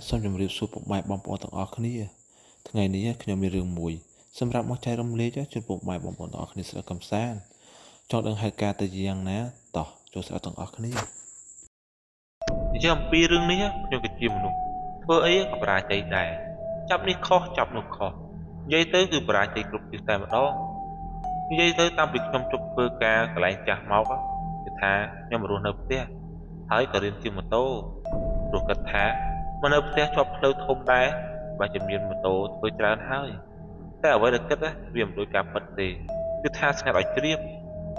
សូមជម្រាបសួរពុកម៉ែបងប្អូនទាំងអស់គ្នាថ្ងៃនេះខ្ញុំមានរឿងមួយសម្រាប់មកចែករំលែកជូនពុកម៉ែបងប្អូនទាំងអស់គ្នាស្ដាប់កំសាន្តចង់ដឹងហេតុការណ៍ទៅយ៉ាងណាតោះចូលស្ដាប់ទាំងអស់គ្នានិយាយអំពីរឿងនេះខ្ញុំគឺជាមនុស្សធ្វើអីក៏បរាជ័យដែរចាប់នេះខុសចាប់នោះខុសនិយាយទៅគឺបរាជ័យគ្រប់ទិសតែម្ដងនិយាយទៅតាមពីខ្ញុំជប់ធ្វើការកន្លែងចាស់មកគឺថាខ្ញុំរស់នៅផ្ទះហើយក៏រៀនជិះម៉ូតូព្រោះគិតថាមកនៅផ្ទះជាប់ផ្លូវធំដែរបើជាមានម៉ូតូធ្វើច្រើនហើយតែអ្វីដែលគិតវាមិនដូចការពិតទេគឺថាស្ងាត់ឲ្យជ្រាប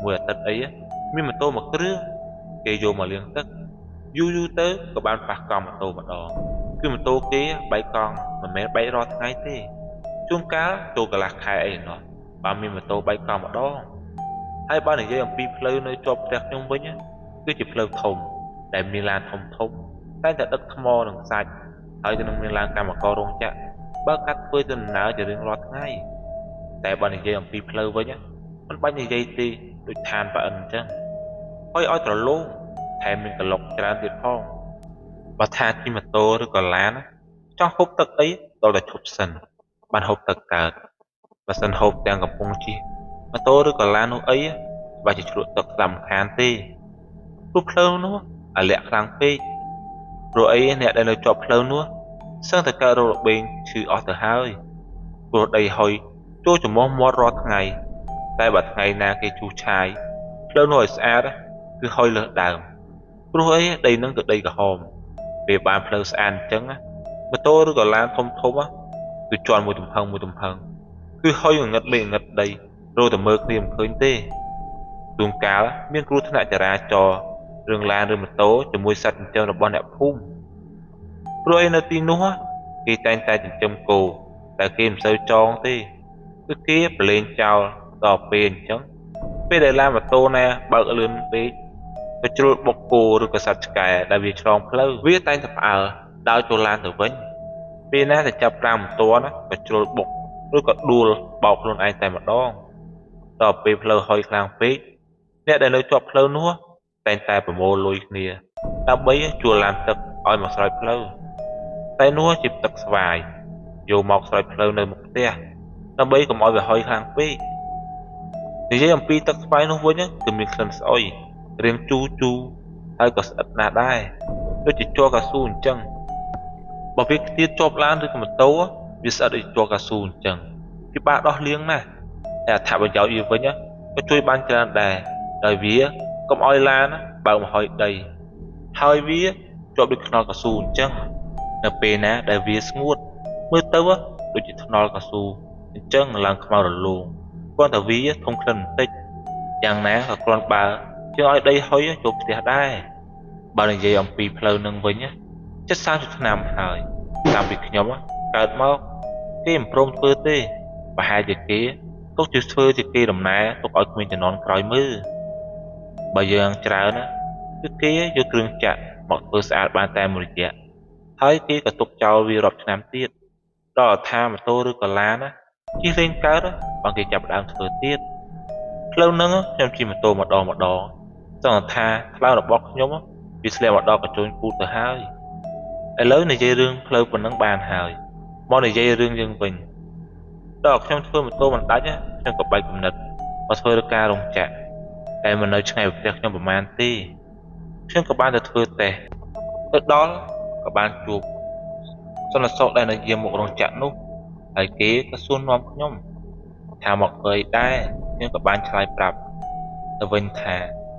មួយអាទិត្យអីមានម៉ូតូមួយគ្រឿងគេយកមកលាងទឹកយូរទៅក៏បានប៉ះកង់ម៉ូតូម្ដងគឺម៉ូតូគេបែកកង់មិនមែនបែករាល់ថ្ងៃទេជួនកាលចូលកន្លះខែអីណោះបើមានម៉ូតូបែកកង់ម្ដងហើយបើនិយាយអំពីផ្លូវនៅជាប់ផ្ទះខ្ញុំវិញគឺជាផ្លូវធំដែលមានឡានធំតែតែដឹកថ្មនិងខ្សាច់ហើយទៅនឹងមានឡានកម្មកររោងចក្របើកាត់ធ្វើទៅដំណើរជារៀងរាល់ថ្ងៃតែបើនិយាយអំពីផ្លូវវិញមិនបាច់និយាយទេដូចឋានប៉ាអិនអញ្ចឹងហើយឲ្យត្រឡងថែមមានកឡុកច្រើនទៀតផងបើថាជិះម៉ូតូឬក៏ឡានចង់ហូបទឹកអីដល់តែឈប់សិនបានហូបទឹកកើតបើសិនហូបទាំងកំពុងជិះម៉ូតូឬក៏ឡាននោះអីបើជាជ្រក់ទឹកស្ដាំខានទេព្រោះផ្លូវនោះអាលាក់ខ្លាំងពេកព្រោះអីអ្នកដែលនៅជាប់ផ្លូវនោះសឹងតែកើតរោគរបេងឈឺអស់ទៅហើយព្រោះដីហុយចូលច្រមុះមាត់រាល់ថ្ងៃតែបើថ្ងៃណាគេជូសឆាយផ្លូវនោះឲ្យស្អាតគឺហុយលើសដើមព្រោះអីដីនឹងគឺដីក្រហមពេលបានផ្លូវស្អាតអញ្ចឹងម៉ូតូឬក៏ឡានធំគឺជន់មួយទំហឹងគឺហុយងងឹតលេងងឹតដីរោតែមើលគ្នាមិនឃើញទេជួនកាលមានគ្រោះថ្នាក់ចរាចរណ៍រឿងឡានឬម៉ូតូជាមួយសត្វចិញ្ចឹមរបស់អ្នកភូមិព្រោះឯនៅទីនោះគេតែងតែចិញ្ចឹមគោតែគេមិនសូវចងទេគឺគេប្រឡែងចោលដល់ពេលអញ្ចឹងពេលដែលឡានម៉ូតូណាបើកលឿនពេកទៅជ្រុលបុកគោឬក៏សត្វឆ្កែដែលវាឆ្លងផ្លូវវាតែងតែផ្អើលដើរចូលឡានទៅវិញពេលណាតែចាប់ប្រាំមិនទាន់ក៏ជ្រុលបុកឬក៏ដួលបោកខ្លួនឯងតែម្ដងដល់ពេលផ្លូវហុយខ្លាំងពេកអ្នកដែលនៅជាប់ផ្លូវនោះតែងតែប្រមូលលុយគ្នាដើម្បីជួលឡានទឹកឲ្យមកស្រោចផ្លូវតែនោះជាទឹកស្វាយយកមកស្រោចផ្លូវនៅមុខផ្ទះដើម្បីកុំឲ្យវាហុយខ្លាំងពេកនិយាយអំពីទឹកស្វាយនោះវិញគឺមានក្លិនស្អុយរាងជូរហើយក៏ស្អិតណាស់ដែរដូចជាជ័រកៅស៊ូអញ្ចឹងបើវាខ្ទាតជាប់ឡានឬក៏ម៉ូតូវាស្អិតដូចជ័រកៅស៊ូអញ្ចឹងពិបាកដោះលាងណាស់តែអត្ថប្រយោជន៍វាវិញក៏ជួយបានច្រើនដែរដោយវាកុំឲ្យឡានបើកមកហុយដីហើយវាជាប់ដូចថ្នល់កៅស៊ូអញ្ចឹងនៅពេលណាដែលវាស្ងួតមើលទៅដូចជាថ្នល់កៅស៊ូអញ្ចឹងឡើងខ្មៅរលោងគ្រាន់តែវាធំក្លិនបន្តិចយ៉ាងណាក៏គ្រាន់បើជាឲ្យដីហុយចូលផ្ទះដែរបើនិយាយអំពីផ្លូវនឹងវិញជិត30ឆ្នាំហើយតាមពីខ្ញុំកើតមកគេមិនព្រមធ្វើទេប្រហែលជាគេទុកជាធ្វើជាគេដំណើរទុកឲ្យក្មេងជំនាន់ក្រោយមើលបើយើងច្រើនគឺគេយកគ្រឿងចាក់មកធ្វើស្អាតបានតែមួយរយៈហើយគេក៏ទុកចោលវារាប់ឆ្នាំទៀតដល់ថាម៉ូតូឬក៏ឡានជិះលេងកើតបើគេចាប់ដើមធ្វើទៀតផ្លូវនឹងខ្ញុំជិះម៉ូតូម្ដងសង្ឃថាផ្លូវរបស់ខ្ញុំវាស្លាប់មកដល់កញ្ជូនពូតទៅហើយឥឡូវនិយាយរឿងផ្លូវប៉ុណ្ណឹងបានហើយមកនិយាយរឿងយើងវិញដល់ខ្ញុំធ្វើម៉ូតូមិនដាច់ខ្ញុំក៏បែកគំនិតមកធ្វើរការរោងចក្រតែមិននៅឆ្ងាយពីផ្ទះខ្ញុំប្រហែលទេខ្ញុំក៏បានទៅធ្វើតេស្តទៅដល់ក៏បានជួបសន្តិសុខដែលនៅយាមមុខរោងចក្រនោះហើយគេក៏សួរនាំខ្ញុំថាមកធ្វើអីដែរខ្ញុំក៏បានឆ្លើយប្រាប់ទៅវិញថា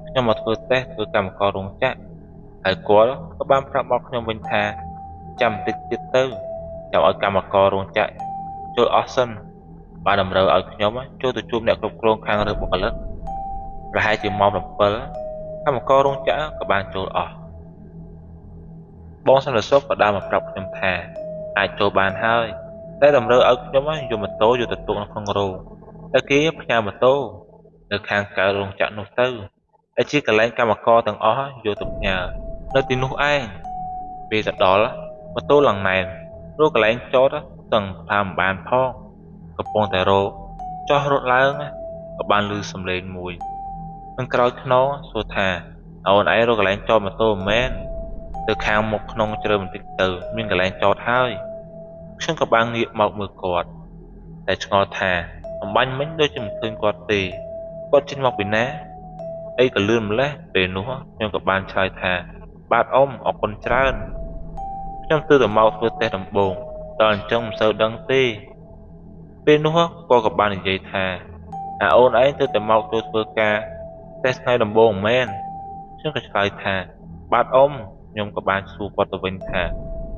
ខ្ញុំមកធ្វើតេស្តធ្វើកម្មកររោងចក្រហើយគាត់ក៏បានប្រាប់មកខ្ញុំវិញថាចាំបន្តិចទៀតទៅចាំឲ្យកម្មកររោងចក្រចូលអស់សិនបានតម្រូវឲ្យខ្ញុំចូលទៅជួបអ្នកគ្រប់គ្រងខាងរើបុគ្គលិកប្រហែលជាម៉ោង 7កម្មកររោងចក្រក៏បានចូលអស់បងសន្តិសុខក៏ដើរមកប្រាប់ខ្ញុំថាអាចចូលបានហើយតែតម្រូវឲ្យខ្ញុំយកម៉ូតូយកទៅទុកនៅក្នុងរោងតែគេផ្ញើម៉ូតូនៅខាងក្រៅរោងចក្រនោះទៅដែលជាកន្លែងកម្មករទាំងអស់យកទៅផ្ញើនៅទីនោះឯងពេលទៅដល់ម៉ូតូឡើងណែនរកកន្លែងចតសឹងថាមិនបានផងកំពុងតែរកចោះរត់ឡើងក៏បានឮសំឡេងមួយនឹងក្រោយខ្នងសួរថាអូនឯងរកកន្លែងចតម៉ូតូមិនមែន từ khang một nông chơi mình thích từ miếng cái lạnh chọt hơi chúng có ban nghiệp mọc mưa quạt để ngọt thà ông bánh mấy đôi chừng thương quạt tì quạt trên mọc bị ná ấy cả lươn lẽ về nữa nhưng có ban trai thà bát ôm ở con trơn trong tư tưởng mau vừa tè đầm bồn toàn trong sâu đắng tê bên nữa có gặp ban dây thà ôn ấy tư tưởng mau tôi vừa ca test hai đầm bồn men chứ cái trai thà bát ôm nhưng có ban su quạt từ bên thà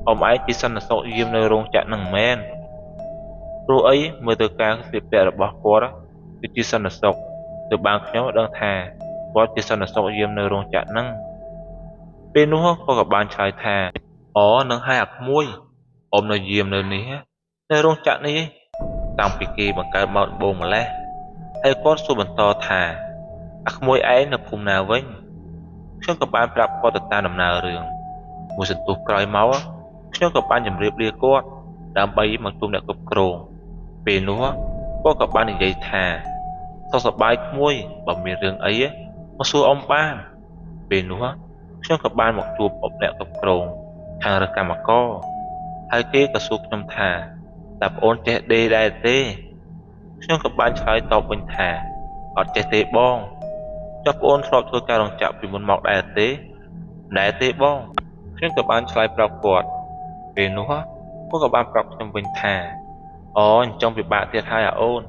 ông ấy chỉ săn là sọ diêm nơi rong chặn nằng men rồi ấy mới từ ca việc tệ là bỏ qua đó thì chỉ săn là sọ từ ban nhóm đang thà có chỉ săn là sọ diêm nơi rong chặn nằng bên nữa có gặp ban trai thà nâng hai hạt muối ôm nơi diêm nơi ní nơi rong chặn ní tăng bị kia bằng cái màu bồn mà lẽ hay có số bằng to thà hạt muối ấy là cùng nào với chúng có ban gặp có từ ta nằm nào rừng một sự tụt còi máu chúng có ban nhầm riệp lia cốt đám bay mà tụm đã cục cồn về nữa có gặp ban dây thà sau sập bài muối bằng miền rừng ấy mà xua ông ban về nữa chúng có ban một chùa bọc đã cục cồn hàng rực cam mà co hai kế cả suốt trong thà đạp ôn trẻ đê đai tê chúng có ban trái tàu bình thà ở trẻ tê bon cho ôn sọt thôi ca đồng chạm vì muốn mọc đại tê bon chúng có ban trái bọc quạt về nữa có các bạn bọc trong bình thà trong việc bạn thiệt hai ôn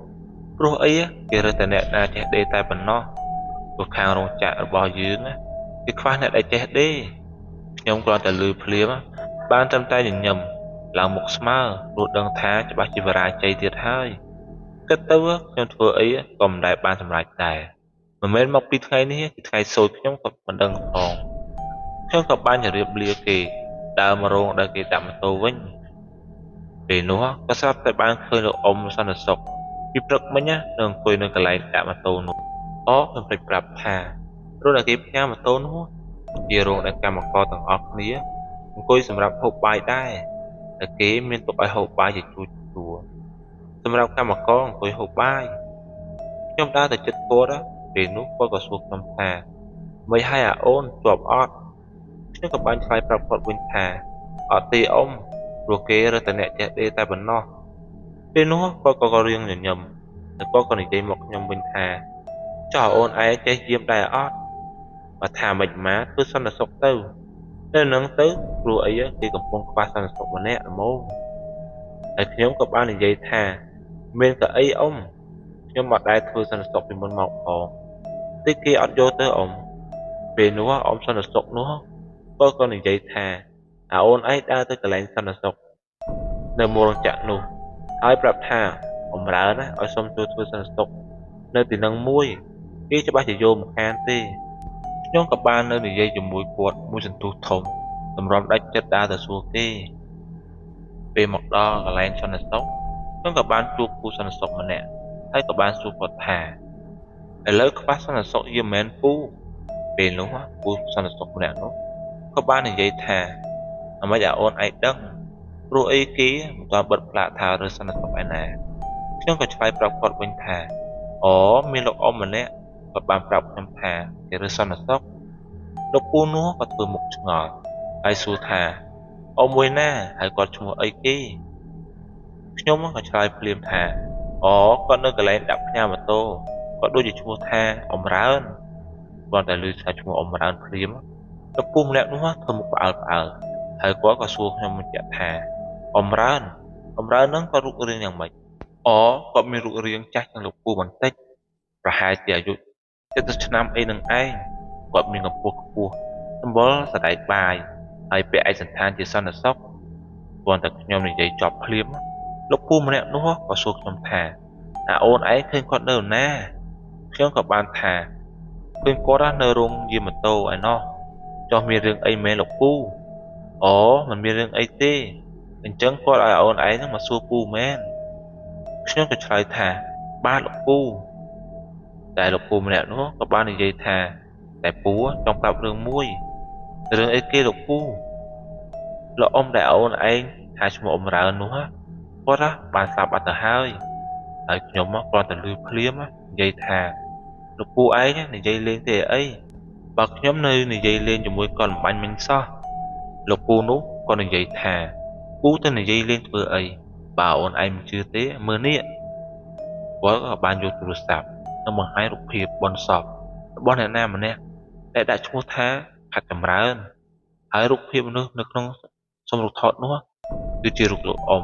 rồi ấy kia rồi tại nè là trẻ đê tai bẩn nó cuộc hàng đồng chạm bò dưới cái khoa này đại trẻ đê nhóm còn tại lưới phliếm ban trăm tay nhìn nhầm là một smile đột đằng thá cho bác chỉ vào chạy thiệt hai kết tấu trong thừa ấy còn đại ban thầm lại tài mà mấy mọc đi thay ní thay sôi nhóm còn mình đằng còn nhóm còn ban nhà riêng lia kì đào mà rong đại kì đạm tô vinh để nó có sắp tại ban khơi được ông sao là sọc kịp rất mấy nhá đường quay nơi cái lại đạm mà tô nó mình phải bạp thà rồi là kịp nhau mà tô nó giờ rong đại cam mà co tầng ọc ní quay sầm rạp hộp bài đai là kế miền tục ai hộp bài gì chùa sầm rạp cam mà co quay hộp bài trong ta từ chất cô đó để nút qua cả suốt năm thà mấy hai ôn chọp ót chứ các bạn phải bạp phật bình thà ở tì ông rồi kế rồi tại nè chạy đi tai bẩn no bên nó có riêng nhầm có còn dây một nhầm bình thà cho ôn ai chạy diêm đài ót và thà mệt má cứ săn là sọc tư nên nắng tới rồi ấy thì còn phong qua săn sọc mà nè mô ở nhóm các bạn là dây thà bên cả ấy ông nhưng mà đại thừa săn sọc thì muốn mọc tí kia ọt vô tới ông về nữa ông săn sọc nữa có con là dây thà ôn ấy đã tới cái lạnh săn sọc nơi mua chặn luôn hai bạp thà ông ra đó ở xong tôi săn sọc nơi thì nâng muối kia cho bác chỉ vô một can tê nhóm các bạn nơi dây dùng mũi quạt mũi sinh tu thông tầm rõm đánh chất đa từ xua kê về mặt đó là lên săn sóc nhóm các bạn chụp khu săn sóc mà nè thấy các bạn chụp quạt thả để lấy các bác săn sóc như mến phú về đúng á khu săn sóc mà nè nó các bạn thì dây thả mà giả ôn ai đăng rồi ý ký toàn bật lạ thả rồi săn sóc ai nè nhóm các phải bọc quạt bên thả mình lộc ông mà nè các bạn bọc trong thả để rồi săn sóc lúc u nó và từ một ngọt ai xu thả ông môi na hay còn chung ấy kí nhóm nó trai phim thả con nơi cái lấy đập nhau mà tô có đôi gì chung tha ông ráo còn tại lưới sai chung ông ráo phim lúc cung lẹ nó thơm một bảo hay quá có xu nhau mình chặt thả ông ráo nó có rút riêngอย่างmình có mình rút riêng chắc trong lục cu bằng tích và hai trẻ dụ cho tôi năm ấy nâng ai gọi mình gặp cuộc tấm bó sẽ đại bài ai bị ai dần than chỉ săn là sóc còn thật nhau này dây chọc liếm lúc cu mà nè nó có suốt trong thả ôn ấy khuyên con đâu na khiến các bạn thả khuyên có ra nơi rung gì mà tô ai nó cho miền rừng ấy mê lục cu mình miền rừng ấy tê mình chẳng có ai ôn ấy mà xua cu men khiến cái trái thả ba lục cu đại lục cu mà nè nó các bạn này dây thả tại búa trong cặp rừng muối rừng ấy kia lục cu là ông đại ôn anh hai chúng ông ra nữa có đó bàn sạp ở hai ở nhóm còn từ lưới phliếm dây thà lục cu ấy này dây lên thì ấy và nhóm nơi này dây lên cho mỗi con bánh mình so លោកពូនោះក៏និយាយថាពូទៅនិយាយលេងធ្វើអីបើអូនឯងមិនជឿទេមើលនេះគាត់ក៏បានយកទូរស័ព្ទនិងបង្ហាញរូបភាពបនសពរបស់អ្នកណាម្នាក់ដែលដាក់ឈ្មោះថាផាត់ចម្រើនហើយរូបភាពមនុស្សនៅក្នុងសំរុកថតនោះគឺជារូបលោកអ៊ំ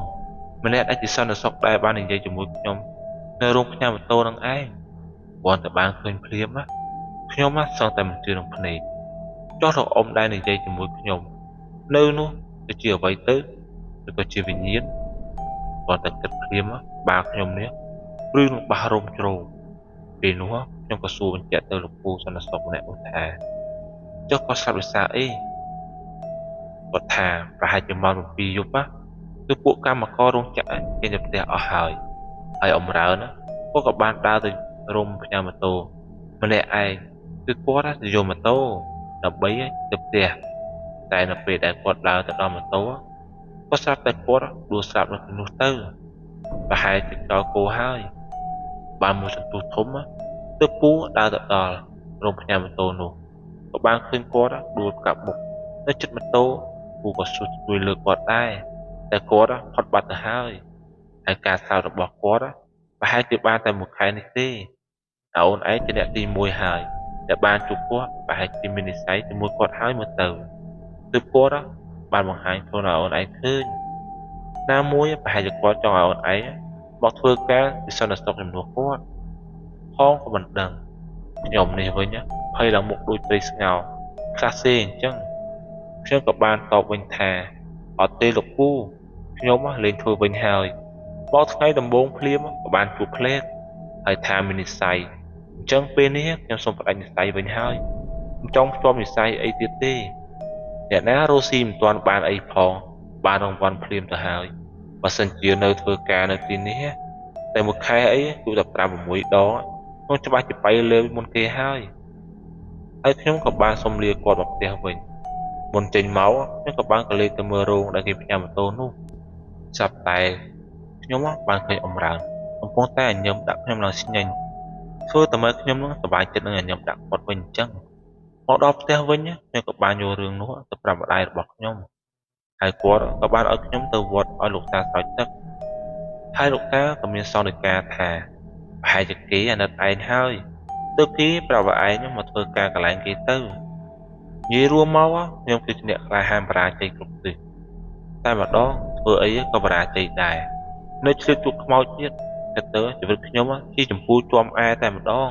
ម្នាក់ដែលជាសន្តិសុខដែលបាននិយាយជាមួយខ្ញុំនៅរោងផ្ញើម៉ូតូនឹងឯងគាត់តែបានឃើញភ្លាមណាខ្ញុំសឹងតែមិនជឿនឹងភ្នែកចុះលោកអ៊ំដែលនិយាយជាមួយខ្ញុំនៅនោះទៅជាអ្វីទៅឬក៏ជាវិញ្ញាណគាត់តែគិតភ្លាមបាខ្ញុំនេះឬនឹងបះរោមជ្រោមពេលនោះខ្ញុំក៏សួរបញ្ជាក់ទៅលោកពូសន្តិសុខម្នាក់នោះថាចុះគាត់ស្លាប់ដោយសារអីគាត់ថាប្រហែលជាម៉ោង 7 យប់គឺពួកកម្មកររោងចក្រចេញទៅផ្ទះអស់ហើយអ៊ំរើនគាត់ក៏បានដើរទៅរោងផ្ញើម៉ូតូម្នាក់ឯងគឺគាត់ទៅយកម៉ូតូដើម្បីទៅផ្ទះតែនៅពេលដែលគាត់ដើរទៅដល់ម៉ូតូគាត់ស្រាប់តែគាត់ដួលស្លាប់នៅទីនោះទៅប្រហែលជាដល់គោហើយបានមួយសន្ទុះធំទៅពូដើរទៅដល់រោងផ្ញើម៉ូតូនោះក៏បានឃើញគាត់ដួលកាប់មុខនៅជិតម៉ូតូពូក៏ជួយលើកគាត់ដែរតែគាត់ផុតបាត់ទៅហើយការសោតរបស់គាត់ប្រហែលជាបានតែមួយខែនេះទេអូនឯងជាអ្នកទី1ហើយដែលបានជួបគាត់ប្រហែលជាមាននិស្ស័យជាមួយគាត់ហើយមើលទៅទើបគាត់បានបង្ហាញខ្លួនឲ្យអូនឯងឃើញណាមួយប្រហែលជាគាត់ចង់ឲ្យអូនឯងមកធ្វើការពីសន្តិសុខជំនួសគាត់ផងក៏មិនដឹងខ្ញុំនេះវិញភ័យឡើងមុខដូចត្រីស្ងោរខ្លះសេអញ្ចឹងខ្ញុំក៏បានតបវិញថាអត់ទេលោកពូខ្ញុំលេងធ្វើវិញហើយមកថ្ងៃដំបូងភ្លាមក៏បានជួបផ្លែកហើយថាមាននិស្ស័យអញ្ចឹងពេលនេះខ្ញុំសូមផ្ដាច់និស្ស័យវិញហើយមិនចង់ភ្ជាប់និស្ស័យអីទៀតទេអ្នកណារស់ស៊ីមិនទាន់បានអីផងបានរង្វាន់ភ្លាមទៅហើយបើសិនជានៅធ្វើការនៅទីនេះតែមួយខែអីគឺតែ5-6 ដងខ្ញុំច្បាស់ជាបៃលើមុនគេហើយខ្ញុំក៏បានសុំលាគាត់មកផ្ទះវិញមុនចេញមកខ្ញុំក៏បានកលេចទៅមើលរោងដែលគេផ្ញើម៉ូតូនោះចាប់តែខ្ញុំបានឃើញអ៊ំរើនកំពុងតែញញឹមដាក់ខ្ញុំឡើងស្ញែងធ្វើតែមើលខ្ញុំនឹងសប្បាយចិត្តនឹងញញឹមដាក់គាត់វិញអញ្ចឹងមកដល់ផ្ទះវិញខ្ញុំក៏បានយករឿងនោះទៅប្រាប់ម្ដាយរបស់ខ្ញុំហើយគាត់ក៏បានឲ្យខ្ញុំទៅវត្តឲ្យលោកតាស្រោចទឹកហើយលោកតាក៏មានសន្និការថាប្រហែលជាគេអាណិតឯងហើយទើបគេប្រាប់ឲ្យឯងមកធ្វើការកន្លែងគេទៅនិយាយរួមមកខ្ញុំគឺជាអ្នកក្លាហានបរាជ័យគ្រប់ទិសតែម្ដងធ្វើអីក៏បរាជ័យដែរនៅឆ្លៀតជួបខ្មោចទៀតទៅជីវិតខ្ញុំជាចម្ពូជាប់ឯតែម្ដង